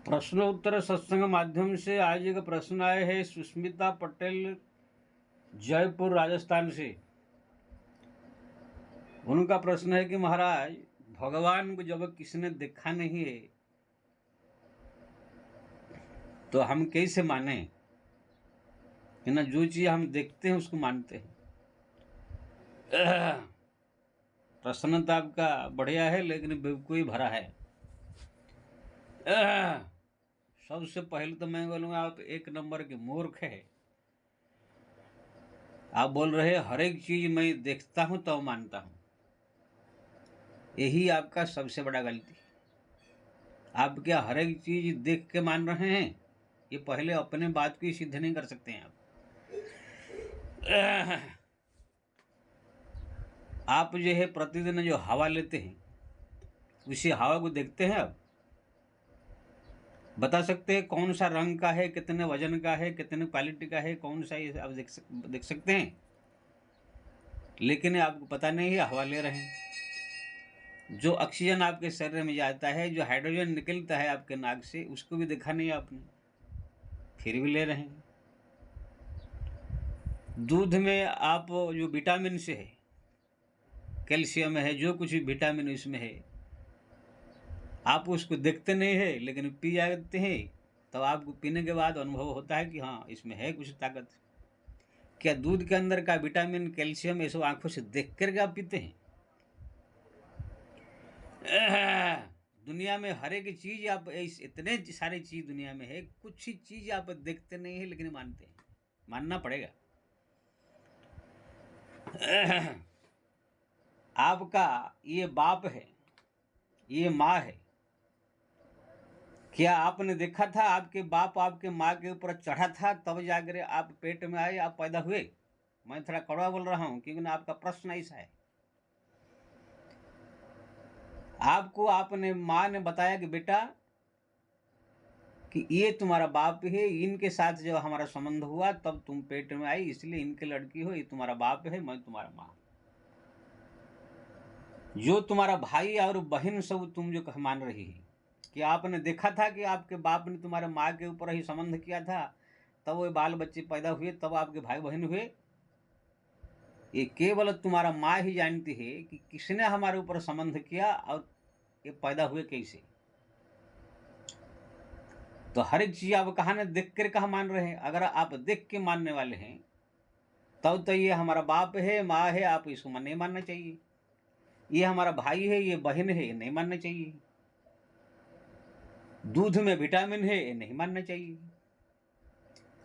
प्रश्नोत्तर सत्संग माध्यम से आज एक प्रश्न आए हैं सुष्मिता पटेल जयपुर राजस्थान से। उनका प्रश्न है कि महाराज, भगवान को जब किसी देखा नहीं है तो हम कैसे माने कि ना जो चीज हम देखते हैं उसको मानते हैं। प्रश्न तो आपका बढ़िया है लेकिन बेवकूफ़ी भरा है। सबसे पहले तो मैं बोलूँगा आप एक नंबर के मूर्ख है। आप बोल रहे हर एक चीज मैं देखता हूं तो मानता हूं, यही आपका सबसे बड़ा गलती। आप क्या हर एक चीज देख के मान रहे हैं? ये पहले अपने बात को ही सिद्ध नहीं कर सकते हैं आप जो है प्रतिदिन जो हवा लेते हैं उसी हवा को देखते हैं। आप बता सकते हैं कौन सा रंग का है, कितने वजन का है, कितने क्वालिटी का है, कौन सा ये आप देख सकते हैं। लेकिन आपको पता नहीं है, हवा ले रहे हैं। जो ऑक्सीजन आपके शरीर में जाता है, जो हाइड्रोजन निकलता है आपके नाक से, उसको भी देखा नहीं आपने, फिर भी ले रहे हैं। दूध में आप जो विटामिन से है, कैल्शियम है, जो कुछ भी विटामिन इसमें है, आप उसको देखते नहीं है लेकिन पी जाते हैं। तब आपको पीने के बाद अनुभव होता है कि हाँ इसमें है कुछ ताकत। क्या दूध के अंदर का विटामिन, कैल्शियम ये सब आंखों से देख करके आप पीते हैं? दुनिया में हर एक चीज आप इतने सारी चीज दुनिया में है, कुछ ही चीज आप देखते नहीं है लेकिन मानते हैं। मानना पड़ेगा। आपका ये बाप है, ये माँ है, क्या आपने देखा था आपके बाप आपके माँ के ऊपर चढ़ा था तब जाकर आप पेट में आए, आप पैदा हुए? मैं थोड़ा कड़वा बोल रहा हूं क्योंकि ना आपका प्रश्न ऐसा है। आपको आपने माँ ने बताया कि बेटा कि ये तुम्हारा बाप है, इनके साथ जब हमारा संबंध हुआ तब तुम पेट में आई, इसलिए इनके लड़की हो, ये तुम्हारा बाप है, मैं तुम्हारा माँ। जो तुम्हारा भाई और बहन सब तुम जो मान रही है कि आपने देखा था कि आपके बाप ने तुम्हारे माँ के ऊपर ही संबंध किया था, तब वो बाल बच्चे पैदा हुए, तब आपके भाई बहन हुए। ये केवल तुम्हारा माँ ही जानती है कि किसने हमारे ऊपर संबंध किया और ये पैदा हुए कैसे। तो हर एक चीज आप कहाँ न देख कर कहाँ मान रहे हैं? अगर आप देख के मानने वाले हैं तब तो ये हमारा बाप है, माँ है, आप इसको नहीं मानना चाहिए। ये हमारा भाई है, ये बहन है, ये नहीं मानना चाहिए। दूध में विटामिन है, ये नहीं मानना चाहिए।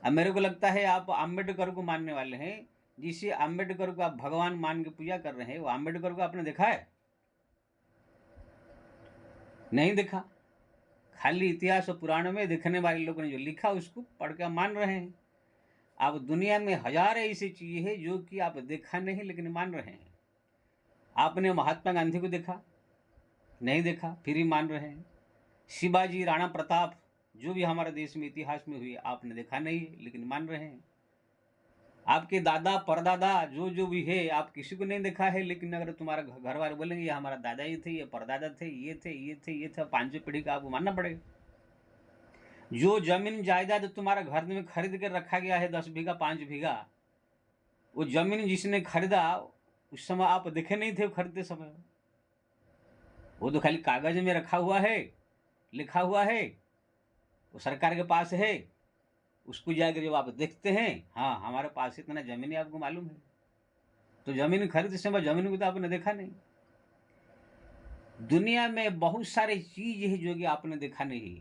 अब मेरे को लगता है आप अम्बेडकर को मानने वाले हैं। जिसे अम्बेडकर को आप भगवान मान के पूजा कर रहे हैं, वो अम्बेडकर को आपने देखा है? नहीं देखा। खाली इतिहास और पुराण में दिखने वाले लोगों ने जो लिखा उसको पढ़ के मान रहे हैं। अब दुनिया में हजार ऐसी चीजें हैं जो कि आप देखा नहीं लेकिन मान रहे हैं। आपने महात्मा गांधी को देखा नहीं? देखा, फिर ही मान रहे हैं। शिवाजी, राणा प्रताप, जो भी हमारे देश में इतिहास में हुए, आपने देखा नहीं लेकिन मान रहे हैं। आपके दादा परदादा जो जो भी है, आप किसी को नहीं देखा है, लेकिन अगर तुम्हारा घर वाले बोलेंगे ये हमारा दादा ही थे, ये परदादा थे, ये थे, ये थे, ये थे, पांचवी पीढ़ी का आपको मानना पड़ेगा। जो जमीन जायदाद तुम्हारा घर में खरीद कर रखा गया है 10 बीघा 5 बीघा, वो जमीन जिसने खरीदा उस समय आप देखे नहीं थे खरीदते समय। वो तो खाली कागज में रखा हुआ है, लिखा हुआ है, वो सरकार के पास है। उसको जाकर जब आप देखते हैं, हाँ हमारे पास इतना जमीन है, आपको मालूम है, तो जमीन खरीदते समय जमीन को तो आपने देखा नहीं। दुनिया में बहुत सारी चीज है जो कि आपने देखा नहीं।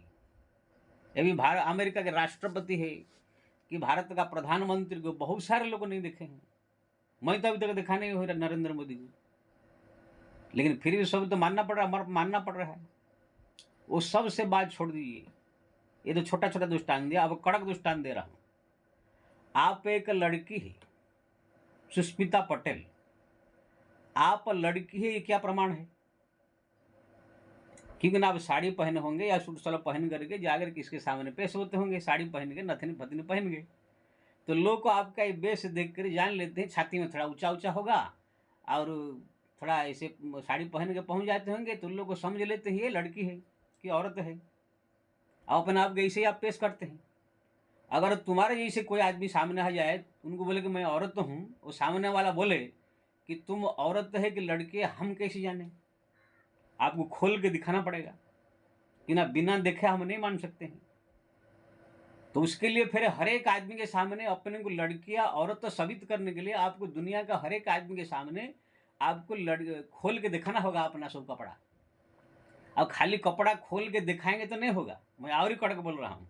अभी भारत अमेरिका के राष्ट्रपति है कि भारत का प्रधानमंत्री को बहुत सारे लोग नहीं देखे हैं। मैं तो अभी तक देखा नहीं हो नरेंद्र मोदी को, लेकिन फिर भी सब तो मानना पड़ रहा है। वो सब से बात छोड़ दीजिए, ये तो छोटा छोटा दृष्टांत दिया, अब कड़क दृष्टांत दे रहा हूं। आप एक लड़की है सुष्मिता पटेल, आप लड़की है, ये क्या प्रमाण है? क्योंकि ना आप साड़ी पहने होंगे या सूट सलवार पहन करके जाकर किसके सामने पेश होते होंगे, साड़ी पहन के, नथनी फतनी पहन के, तो लोग को आपका ये बेस देख कर जान लेते हैं। छाती में थोड़ा ऊंचा ऊंचा होगा और थोड़ा ऐसे साड़ी पहन के पहुंच जाते होंगे, तो लोग को समझ लेते हैं ये लड़की है कि औरत है। आप अपने आप को ऐसे ही आप पेश करते हैं। अगर तुम्हारे जैसे कोई आदमी सामने आ जाए, उनको बोले कि मैं औरत हूँ, वो सामने वाला बोले कि तुम औरत है कि लड़के, हम कैसे जाने? आपको खोल के दिखाना पड़ेगा कि ना, बिना देखे हम नहीं मान सकते हैं। तो उसके लिए फिर हर एक आदमी के सामने अपने को लड़की या औरत तो साबित करने के लिए आपको दुनिया का हर एक आदमी के सामने आपको खोल के दिखाना होगा अपना सब कपड़ा। अब खाली कपड़ा खोल के दिखाएंगे तो नहीं होगा, मैं और ही कड़क बोल रहा हूँ।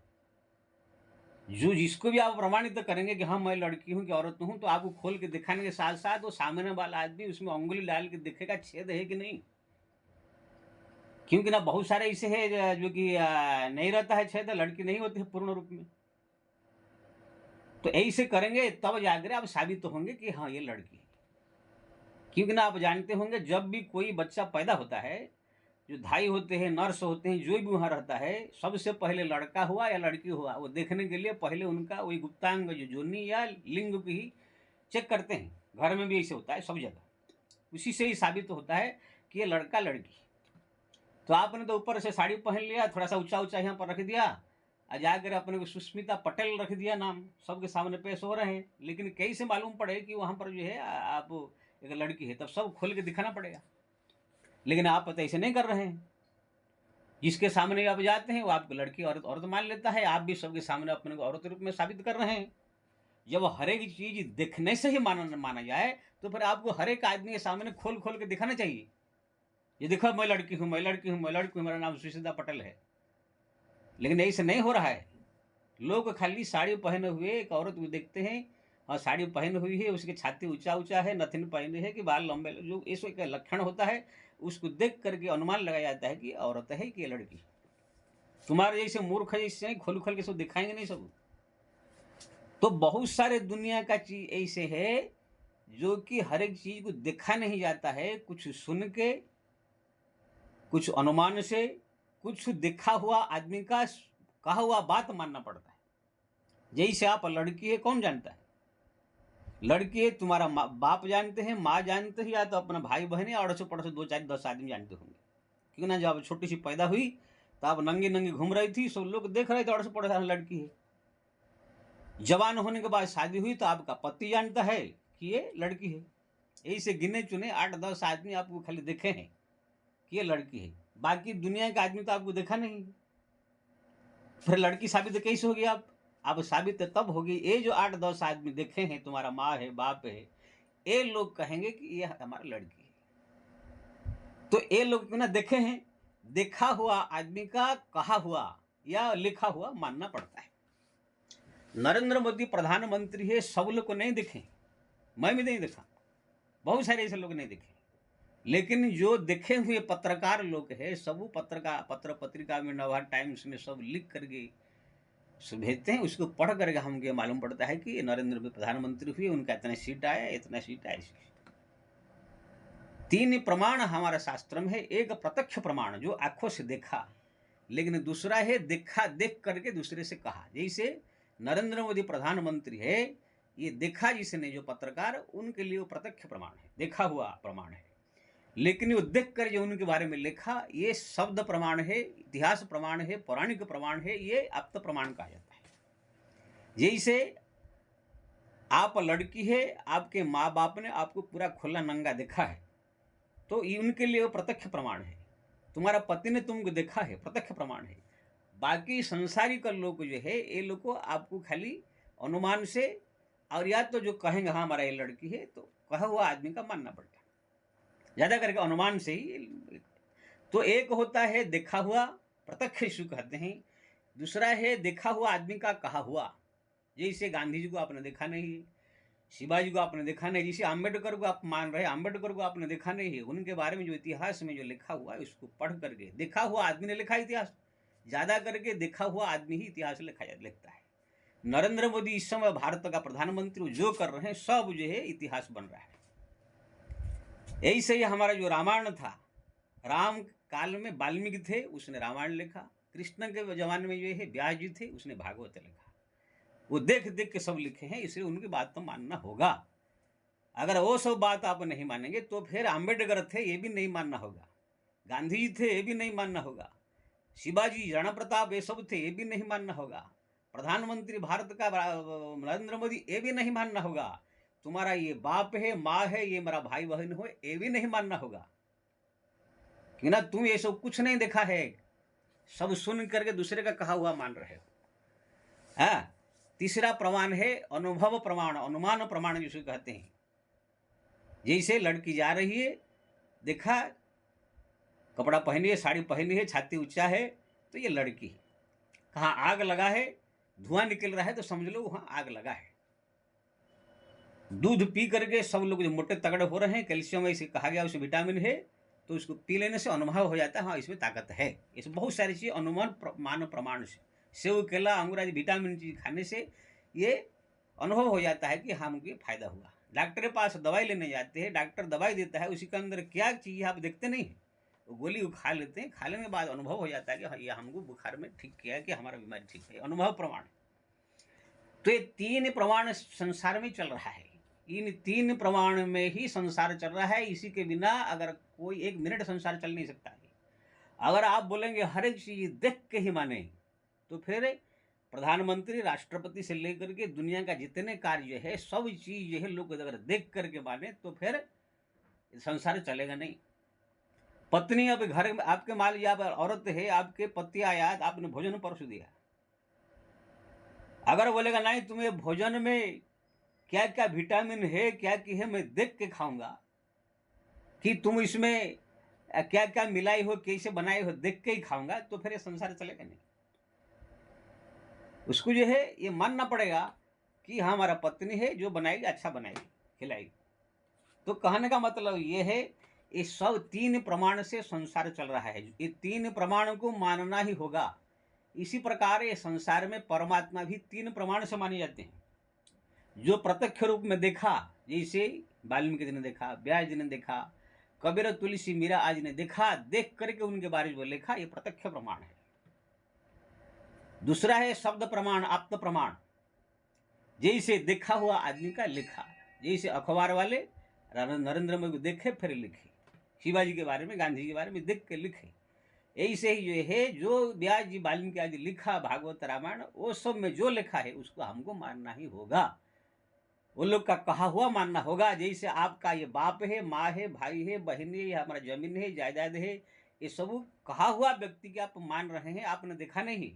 जो जिसको भी आप प्रमाणित करेंगे कि हाँ मैं लड़की हूँ कि औरत हूँ, तो आपको खोल के दिखाने के साथ साथ वो सामने वाला आदमी उसमें उंगली डाल के देखेगा छेद है कि नहीं। क्योंकि ना बहुत सारे ऐसे है जो कि नहीं रहता है छेद, लड़की नहीं होती है पूर्ण रूप में। तो ऐसे करेंगे तब जाकर आप साबित होंगे कि हाँ ये लड़की है। क्योंकि ना आप जानते होंगे, जब भी कोई बच्चा पैदा होता है, जो धाई होते हैं, नर्स होते हैं, जो भी वहाँ रहता है, सबसे पहले लड़का हुआ या लड़की हुआ वो देखने के लिए पहले उनका वही गुप्तांग जो जोनी या लिंग की ही चेक करते हैं। घर में भी ऐसे होता है सब जगह, उसी से ही साबित होता है कि ये लड़का लड़की। तो आपने तो ऊपर से साड़ी पहन लिया, थोड़ा सा ऊंचा ऊंचा यहाँ पर रख दिया, और जाकर अपने को सुष्मिता पटेल रख दिया नाम, सबके सामने पेश हो रहे हैं। लेकिन कैसे मालूम पड़े कि वहाँ पर जो है आप एक लड़की है? तब सब खोल के दिखाना पड़ेगा। लेकिन आप तो ऐसे नहीं कर रहे हैं। जिसके सामने आप जाते हैं वो आपको लड़की औरत औरत मान लेता है, आप भी सबके सामने अपने को औरत रूप में साबित कर रहे हैं। जब हर एक चीज देखने से ही माना जाए, तो फिर आपको हर एक आदमी के सामने खोल खोल के दिखाना चाहिए। ये देखो मैं लड़की हूँ, मैं लड़की हूँ, मैं लड़की हूँ, मेरा नाम सुशीला पटेल है। लेकिन ऐसे नहीं हो रहा है। लोग खाली साड़ी पहने हुए एक औरत को देखते हैं, और साड़ी पहनी हुई है, उसकी छाती ऊंचा ऊंचा है, नथिन पहने है कि बाल लंबे, जो इस का लक्षण होता है उसको देख करके अनुमान लगाया जाता है कि औरत है कि लड़की। तुम्हारे जैसे मूर्ख जैसे नहीं खोल खोल के सब दिखाएंगे नहीं सब। तो बहुत सारे दुनिया का चीज ऐसे है जो कि हर एक चीज को देखा नहीं जाता है, कुछ सुन के, कुछ अनुमान से, कुछ देखा हुआ आदमी का कहा हुआ बात मानना पड़ता है। जैसे आप लड़की है, कौन जानता है? लड़की है तुम्हारा बाप जानते हैं, माँ जानते हैं, या तो अपना भाई बहन या अड़ोस पड़ोस 2 4 10 आदमी जानते होंगे। क्यों ना, जब छोटी सी पैदा हुई तो आप नंगी नंगी घूम रही थी, सब लोग देख रहे थे अड़ोस पड़ोस लड़की है। जवान होने के बाद शादी हुई तो आपका पति जानता है कि ये लड़की है। ऐसे गिने चुने 8 10 आदमी आपको खाली देखे हैं कि ये लड़की है, बाकी दुनिया के आदमी तो आपको देखा नहीं। फिर लड़की साबित कैसे होगी? आप साबित तब होगी, ये जो 8 10 आदमी देखे हैं, तुम्हारा माँ है, बाप है, ये लोग कहेंगे कि ये हमारा लड़की है। तो ये लोग क्यों ना देखे हैं, देखा हुआ आदमी का कहा हुआ या लिखा हुआ मानना पड़ता है। नरेंद्र मोदी प्रधानमंत्री है, सब लोग को नहीं दिखे, मैं भी नहीं देखा, बहुत सारे ऐसे लोग नहीं देखे। लेकिन जो देखे हुए पत्रकार लोग हैं, सब पत्र पत्रिका में, नवभारत टाइम्स में सब लिख करके भेजते हैं। उसको पढ़ करके हमको मालूम पड़ता है कि नरेंद्र मोदी प्रधानमंत्री हुए, उनका इतना सीट आया, इतना सीट आया। 3 प्रमाण हमारे शास्त्र में है। एक प्रत्यक्ष प्रमाण जो आंखों से देखा, लेकिन दूसरा है देखा, देख करके दूसरे से कहा। जैसे नरेंद्र मोदी प्रधानमंत्री है, ये देखा जिसने जो पत्रकार, उनके लिए वो प्रत्यक्ष प्रमाण है, देखा हुआ प्रमाण है। लेकिन वो देख कर जो उनके बारे में लिखा, ये शब्द प्रमाण है, इतिहास प्रमाण है, पौराणिक प्रमाण है, ये आप्त प्रमाण कहा जाता है। जैसे आप लड़की है, आपके माँ बाप ने आपको पूरा खुला नंगा देखा है, तो ये उनके लिए वो प्रत्यक्ष प्रमाण है। तुम्हारा पति ने तुमको देखा है, प्रत्यक्ष प्रमाण है। बाकी संसारिक लोग जो है, ये लोग को आपको खाली अनुमान से, और या तो जो कहेंगे हाँ हमारा ये लड़की है, तो कहा हुआ आदमी का मानना पड़ता है, ज्यादा करके अनुमान से ही। तो एक होता है देखा हुआ, प्रत्यक्ष इसको कहते हैं। दूसरा है देखा हुआ आदमी का कहा हुआ। जैसे गांधी जी को आपने देखा नहीं है, शिवाजी को आपने देखा नहीं, जैसे अम्बेडकर को आप मान रहे हैं, अम्बेडकर को आपने देखा नहीं है, उनके बारे में जो इतिहास में जो लिखा हुआ है उसको पढ़ करके, देखा हुआ आदमी ने लिखा इतिहास, ज्यादा करके देखा हुआ आदमी ही इतिहास लिखता है। नरेंद्र मोदी इस समय भारत का प्रधानमंत्री जो कर रहे हैं, सब जो है इतिहास बन रहा है। ऐसे ही हमारा जो रामायण था, राम काल में वाल्मीकि थे, उसने रामायण लिखा। कृष्ण के जमाने में जो है व्यास जी थे, उसने भागवत लिखा। वो देख देख के सब लिखे हैं, इसलिए उनकी बात तो मानना होगा। अगर वो सब बात आप नहीं मानेंगे तो फिर अम्बेडकर थे, ये भी नहीं मानना होगा। गांधी जी थे, ये भी नहीं मानना होगा। शिवाजी, राणा प्रताप, ये सब थे, ये भी नहीं मानना होगा। प्रधानमंत्री भारत का नरेंद्र मोदी, ये भी नहीं मानना होगा। तुम्हारा ये बाप है, माँ है, ये मेरा भाई बहन हो, ये भी नहीं मानना होगा। कि ना तुम ये सब कुछ नहीं देखा है, सब सुन करके दूसरे का कहा हुआ मान रहे हो। हाँ, तीसरा प्रमाण है अनुभव प्रमाण, अनुमान प्रमाण जिसे कहते हैं। जैसे लड़की जा रही है, देखा कपड़ा पहनी है, साड़ी पहनी है, छाती ऊंचा है, तो ये लड़की है। कहाँ आग लगा है, धुआं निकल रहा है, तो समझ लो वहां आग लगा है। दूध पी करके सब लोग जो मोटे तगड़े हो रहे हैं, कैल्शियम इसे कहा गया, उसमें विटामिन है, तो उसको पी लेने से अनुभव हो जाता है, हाँ इसमें ताकत है। इसमें बहुत सारी चीज़ अनुमान मान प्रमाण से, सेव, केला, अंगूर आदि विटामिन चीज खाने से ये अनुभव हो जाता है कि हमको फायदा हुआ। डॉक्टर के पास दवाई लेने जाते हैं, डॉक्टर दवाई देता है, उसी के अंदर क्या चीज़ आप देखते नहीं है, वो गोली खा लेते हैं, खाने के बाद अनुभव हो जाता है कि हाँ ये हमको बुखार में ठीक किया है, कि हमारा बीमारी ठीक है, अनुभव प्रमाण। तो ये तीन प्रमाण संसार में चल रहा है, इन तीन प्रमाण में ही संसार चल रहा है। इसी के बिना अगर कोई एक मिनट संसार चल नहीं सकता है। अगर आप बोलेंगे हर एक चीज देख के ही माने, तो फिर प्रधानमंत्री, राष्ट्रपति से लेकर के दुनिया का जितने कार्य है, सब चीज जो है लोग अगर देख करके माने, तो फिर संसार चलेगा नहीं। पत्नी अब घर में आपके मान लीजिए, आप औरत है, आपके पति आया, आपने भोजन परोस दिया, अगर बोलेगा नहीं तुम्हें भोजन में क्या क्या विटामिन है, क्या क्या है, मैं देख के खाऊंगा, कि तुम इसमें क्या क्या मिलाई हो, कैसे बनाए हो, देख के ही खाऊंगा, तो फिर ये संसार चलेगा नहीं। उसको जो है ये मानना पड़ेगा कि हाँ हमारा पत्नी है, जो बनाएगी अच्छा बनाएगी, खिलाएगी। तो कहने का मतलब ये है, ये सब तीन प्रमाण से संसार चल रहा है, ये तीन प्रमाण को मानना ही होगा। इसी प्रकार ये संसार में परमात्मा भी तीन प्रमाण से माने जाते हैं। जो प्रत्यक्ष रूप में देखा, जैसे वाल्मीकि जी ने देखा, व्यास जी ने देखा, कबीर, तुलसी, मीरा आज ने देखा, देख करके उनके बारे में लिखा, ये प्रत्यक्ष प्रमाण है। दूसरा है शब्द प्रमाण, आप्त प्रमाण, जैसे देखा हुआ आदमी का लिखा, जैसे अखबार वाले नरेंद्र मोदी देखे फिर लिखे, शिवाजी के बारे में, गांधी के बारे में देख के लिखे। ऐसे ही जो है, जो व्यास जी, वाल्मीकि आदि लिखा, भागवत, रामायण, वो सब में जो लिखा है उसको हमको मानना ही होगा, वो लोग का कहा हुआ मानना होगा। जैसे आपका ये बाप है, माँ है, भाई है, बहन है, हमारा जमीन है, जायदाद है, ये सब कहा हुआ व्यक्ति के आप मान रहे हैं, आपने देखा नहीं।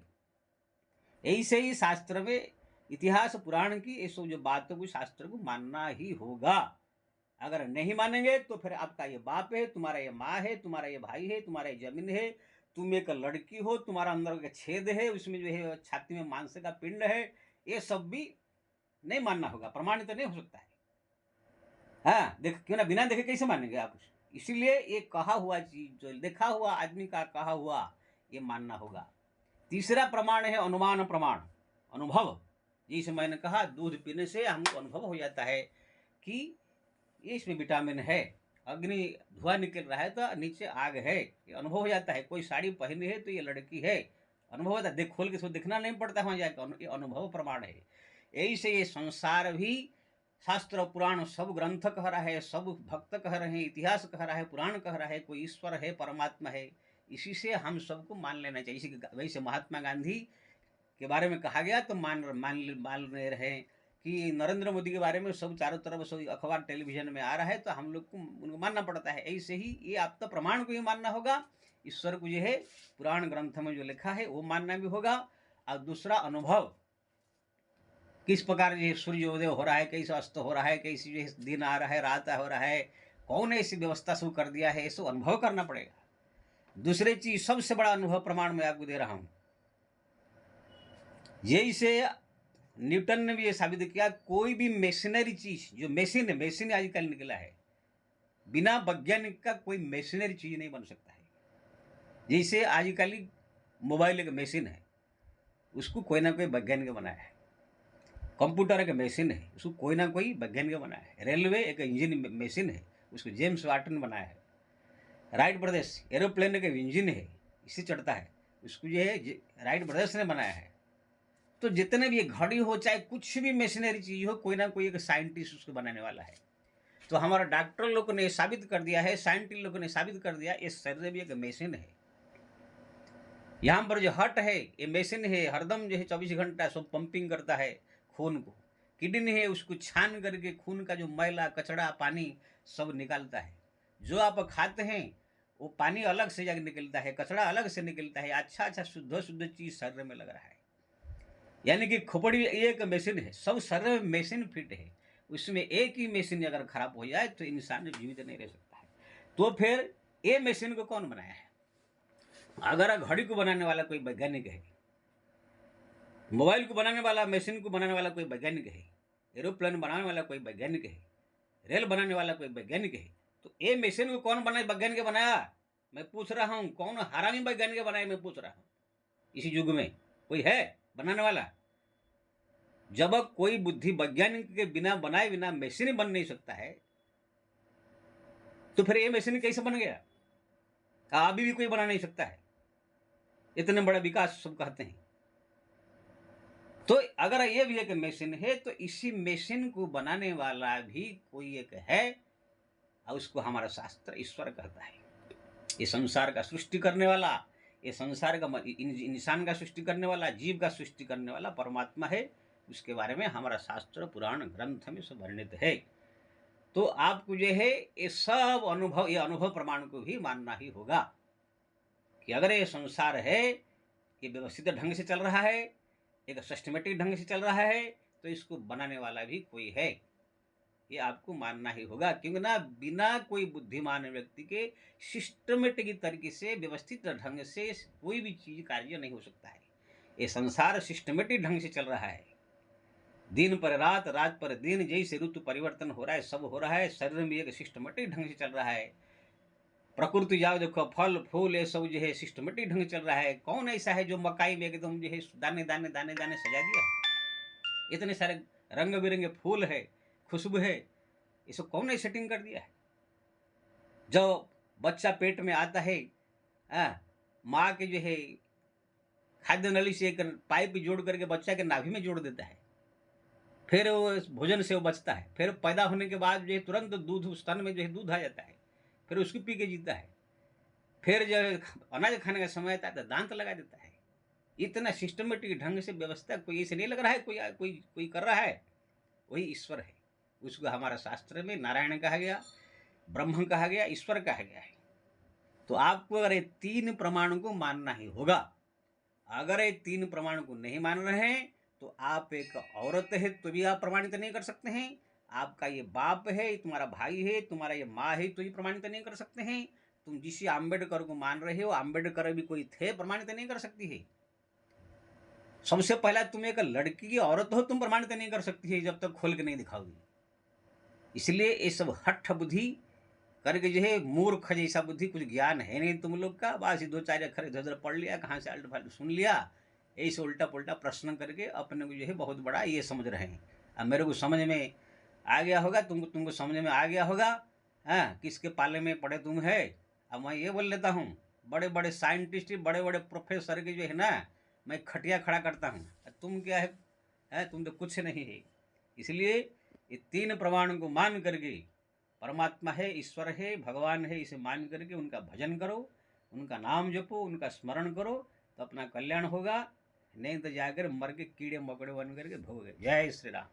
ऐसे ही शास्त्र में, इतिहास पुराण की ये सब जो बातों को, शास्त्र को मानना ही होगा। अगर नहीं मानेंगे तो फिर आपका ये बाप है, तुम्हारा ये माँ है, तुम्हारा ये भाई है, तुम्हारा ये जमीन है, तुम एक लड़की हो, तुम्हारा अंदर का छेद है, उसमें जो है छाती में मांस का पिंड है, ये सब भी नहीं मानना होगा, प्रमाणित तो नहीं हो सकता है। हाँ देख, क्यों ना, बिना देखे कैसे मानेंगे आप? इसीलिए ये कहा हुआ चीज, जो देखा हुआ आदमी का कहा हुआ, ये मानना होगा। तीसरा प्रमाण है अनुमान प्रमाण, अनुभव। जैसे मैंने कहा, दूध पीने से हमको अनुभव हो जाता है कि ये इसमें विटामिन है, अग्नि धुआं निकल रहा है तो नीचे आग है, ये अनुभव हो जाता है। कोई साड़ी पहनी है तो ये लड़की है, अनुभव होता है, देख खोल के इसको देखना नहीं पड़ता वहां जाकर, ये अनुभव प्रमाण है। यही से ये संसार भी, शास्त्र पुराण सब ग्रंथ कह रहा है, सब भक्त कह रहे हैं, इतिहास कह रहा है, पुराण कह रहा है, कोई ईश्वर है, परमात्मा है। इसी से हम सबको मान लेना चाहिए। वैसे महात्मा गांधी के बारे में कहा गया तो मान रहे हैं कि नरेंद्र मोदी के बारे में सब चारों तरफ सब अखबार, टेलीविजन में आ रहा है, तो हम लोग को उनको मानना पड़ता है। ऐसे ही ये आप तो प्रमाण को ही मानना होगा, ईश्वर को जो है पुराण ग्रंथ में जो लिखा है वो मानना भी होगा। और दूसरा अनुभव, किस प्रकार ये सूर्योदय हो रहा है, कैसे अस्त हो रहा है, कैसी जो दिन आ रहा है, रात हो रहा है, कौन ऐसी व्यवस्था शुरू कर दिया है, इसको अनुभव करना पड़ेगा। दूसरी चीज, सबसे बड़ा अनुभव प्रमाण मैं आपको दे रहा हूं, जैसे न्यूटन ने भी ये साबित किया, कोई भी मशीनरी चीज, जो मशीन आजकल निकला है, बिना वैज्ञानिक का कोई मशीनरी चीज नहीं बन सकता है। जैसे आजकल मोबाइल एक मशीन है, उसको कोई ना कोई वैज्ञानिक बनाया है। कंप्यूटर एक मशीन है, उसको कोई ना कोई वैज्ञानिक बनाया है। रेलवे एक इंजन मशीन है, उसको जेम्स वाट ने बनाया है। राइट ब्रदर्स एरोप्लेन एक इंजन है, इससे चढ़ता है, उसको जो है राइट ब्रदर्स ने बनाया है। तो जितने भी घड़ी हो, चाहे कुछ भी मशीनरी चीज हो, कोई ना कोई एक साइंटिस्ट उसको बनाने वाला है। तो हमारा डॉक्टर लोगों ने साबित कर दिया है, साइंटिस्ट लोगों ने साबित कर दिया, इस शरीर भी एक मशीन है। यहाँ पर जो हार्ट है, ये मशीन है, हरदम जो है 24 घंटा सब पंपिंग करता है खून को। किडनी है, उसको छान करके खून का जो मैला कचड़ा पानी सब निकालता है। जो आप खाते हैं वो पानी अलग से जाकर निकलता है, कचड़ा अलग से निकलता है, अच्छा अच्छा शुद्ध शुद्ध चीज शरीर में लग रहा है। यानी कि खोपड़ी एक मशीन है, सब शरीर में मशीन फिट है। उसमें एक ही मशीन अगर खराब हो जाए तो इंसान जीवित नहीं रह सकता है। तो फिर ये मशीन को कौन बनाया है? अगर घड़ी को बनाने वाला कोई वैज्ञानिक है, मोबाइल को बनाने वाला, मशीन को बनाने वाला कोई वैज्ञानिक है, एरोप्लेन बनाने वाला कोई वैज्ञानिक है, रेल बनाने वाला कोई वैज्ञानिक है, तो ये मशीन को कौन बनाया? वैज्ञानिक बनाया? मैं पूछ रहा हूँ, कौन हरामी वैज्ञानिक बनाया? मैं पूछ रहा हूँ, इसी युग में कोई है बनाने वाला? जब कोई बुद्धि वैज्ञानिक के बिना बनाए बिना मशीन बन नहीं सकता है, तो फिर ये मशीन कैसे बन गया? अभी भी कोई बना नहीं सकता है, इतने बड़ा विकास सब कहते हैं। तो अगर ये भी एक मशीन है, तो इसी मशीन को बनाने वाला भी कोई एक है, और उसको हमारा शास्त्र ईश्वर कहता है। ये संसार का सृष्टि करने वाला, ये संसार का इंसान का सृष्टि करने वाला, जीव का सृष्टि करने वाला परमात्मा है। उसके बारे में हमारा शास्त्र पुराण ग्रंथ में सब वर्णित है। तो आपको जो है ये सब अनुभव, ये अनुभव प्रमाण को भी मानना ही होगा कि अगर ये संसार है, ये व्यवस्थित ढंग से चल रहा है, एक सिस्टमेटिक ढंग से चल रहा है, तो इसको बनाने वाला भी कोई है, ये आपको मानना ही होगा। क्योंकि ना बिना कोई बुद्धिमान व्यक्ति के सिस्टमेटिक तरीके से, व्यवस्थित ढंग से कोई भी चीज कार्य नहीं हो सकता है। ये संसार सिस्टमेटिक ढंग से चल रहा है, दिन पर रात, रात पर दिन, जैसे ऋतु परिवर्तन हो रहा है, सब हो रहा है। शरीर में एक सिस्टमेटिक ढंग से चल रहा है। प्रकृति जाओ देखो, फल फूल ये सब जो है सिस्टमेटिक ढंग से चल रहा है। कौन ऐसा है जो मकाई में एकदम जो है दाने दाने दाने दाने सजा दिया है? इतने सारे रंग बिरंगे फूल है, खुशबू है, ये सब कौन ने सेटिंग कर दिया है? जब बच्चा पेट में आता है, माँ के जो है खाद्य नली से एक पाइप जोड़ करके बच्चा के नाभि में जोड़ देता है, फिर वो भोजन से वो बचता है, फिर पैदा होने के बाद जो है तुरंत दूध, उस स्तन में जो है दूध आ जाता है, फिर उसको पी के जीता है। फिर जब अनाज खाने का समय आता है तो दांत लगा देता है। इतना सिस्टमेटिक ढंग से व्यवस्था कोई ऐसे नहीं लग रहा है कोई कोई कोई कर रहा है। वही ईश्वर है। उसको हमारा शास्त्र में नारायण कहा गया, ब्रह्म कहा गया, ईश्वर कहा गया है। तो आपको अगर ये तीन प्रमाण को मानना ही होगा। अगर ये तीन प्रमाण को नहीं मान रहे हैं तो आप एक औरत है तो भी आप प्रमाणित नहीं कर सकते हैं। आपका ये बाप है, तुम्हारा भाई है, तुम्हारा ये माँ है, तो ये प्रमाणित नहीं कर सकते हैं। तुम जिस आम्बेडकर को मान रहे हो, आम्बेडकर भी कोई थे, प्रमाणित नहीं कर सकती है। सबसे पहला तुम एक लड़की की औरत हो, तुम प्रमाणित नहीं कर सकती है जब तक खोल के नहीं दिखाओगी। इसलिए ये सब हठ बुद्धि करके जो है, मूर्ख जैसा बुद्धि, कुछ ज्ञान है नहीं तुम लोग का। बस दो चार अक्षर इधर उधर पढ़ लिया, कहाँ से अल्ट फाल्ट सुन लिया, ऐसे उल्टा पुल्टा प्रश्न करके अपने को जो है बहुत बड़ा ये समझ रहे हैं। अब मेरे को समझ में आ गया होगा, तुमको समझ में आ गया होगा। हाँ, किसके पाले में पड़े तुम है। अब मैं ये बोल लेता हूँ, बड़े बड़े साइंटिस्ट, बड़े बड़े प्रोफेसर के जो है ना, मैं खटिया खड़ा करता हूँ। तुम क्या है, तुम तो कुछ नहीं है। इसलिए ये तीन प्रमाण को मान करके, परमात्मा है, ईश्वर है, भगवान है, इसे मान करके उनका भजन करो, उनका नाम जपो, उनका स्मरण करो, तो अपना कल्याण होगा। नहीं तो जाकर मर के कीड़े मकोड़े बन करके भोगे। जय श्री राम।